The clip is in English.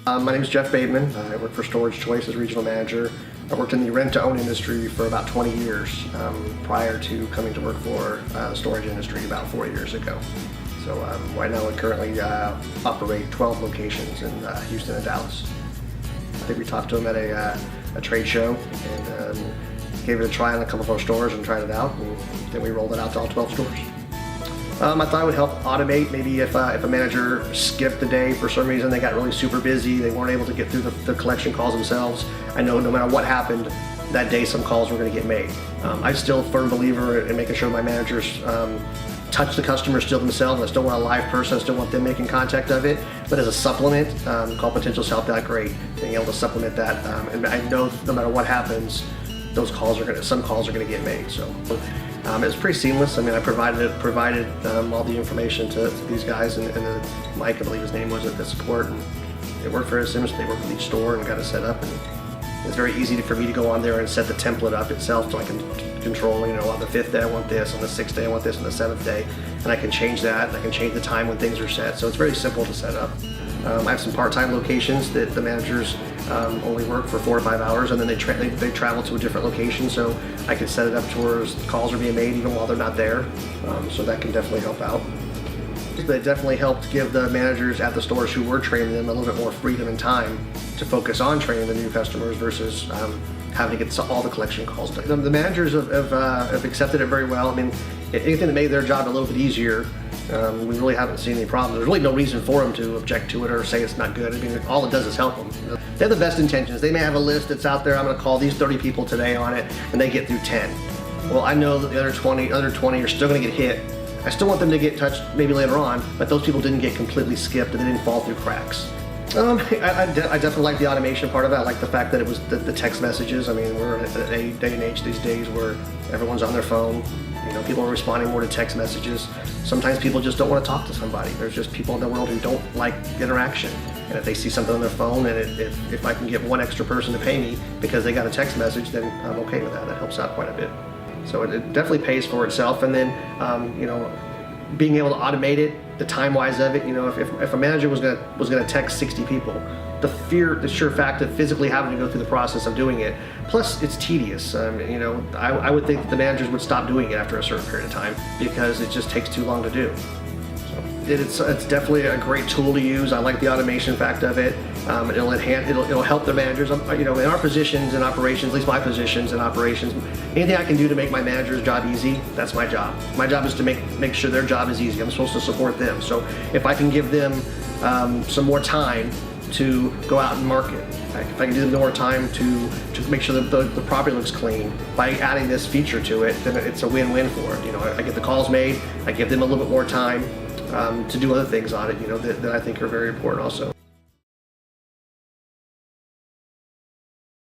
My name is Jeff Bateman. I work for Storage Choice as regional manager. I worked in the rent-to-own industry for about 20 years prior to coming to work for the storage industry about 4 years ago. So right now we currently operate 12 locations in Houston and Dallas. I think we talked to them at a trade show and gave it a try in a couple of our stores and tried it out, and then we rolled it out to all 12 stores. I thought it would help automate. Maybe if a manager skipped the day for some reason, they got really super busy, they weren't able to get through the collection calls themselves. I know no matter what happened that day, some calls were going to get made. I'm still a firm believer in making sure my managers touch the customer still themselves. I still want a live person, I still want them making contact of it, but as a supplement, CallPotential's helped out great, being able to supplement that. And I know no matter what happens, some calls are going to get made. So it's pretty seamless. I mean, I provided all the information to these guys, and Mike, I believe his name was, at the support, and it worked very seamlessly. They worked with each store and got it set up, and it's very easy for me to go on there and set the template up itself, so I can control, you know, on the 5th day I want this, on the 6th day I want this, on the 7th day, and I can change that, and I can change the time when things are set. So it's very simple to set up. I have some part-time locations that the managers only work for 4 or 5 hours, and then they travel to a different location, so I can set it up to where calls are being made even while they're not there. So that can definitely help out. They definitely helped give the managers at the stores who were training them a little bit more freedom and time to focus on training the new customers versus having to get all the collection calls done. The managers have accepted it very well. I mean, anything that made their job a little bit easier, we really haven't seen any problems. There's really no reason for them to object to it or say it's not good. I mean, all it does is help them. They have the best intentions. They may have a list that's out there, I'm going to call these 30 people today on it, and they get through 10. Well, I know that the other 20 are still going to get hit. I still want them to get touched maybe later on, but those people didn't get completely skipped and they didn't fall through cracks. I definitely like the automation part of it. I like the fact that it was the text messages. I mean, we're in a day and age these days where everyone's on their phone. You know, people are responding more to text messages. Sometimes people just don't want to talk to somebody. There's just people in the world who don't like interaction. And if they see something on their phone, and if I can get one extra person to pay me because they got a text message, then I'm okay with that. That helps out quite a bit. So it definitely pays for itself. And then, you know, being able to automate it, the time-wise of it, you know, if a manager was gonna text 60 people, the sheer fact of physically having to go through the process of doing it, plus it's tedious. You know, I would think that the managers would stop doing it after a certain period of time because it just takes too long to do. So it's definitely a great tool to use. I like the automation fact of it. It'll help the managers. You know, in our positions in operations, at least my positions in operations, anything I can do to make my manager's job easy, that's my job. My job is to make sure their job is easy. I'm supposed to support them. So if I can give them some more time to go out and market, if I can give them more time to make sure that the property looks clean by adding this feature to it, then it's a win-win for it. You know, I get the calls made, I give them a little bit more time to do other things on it, you know, that I think are very important also.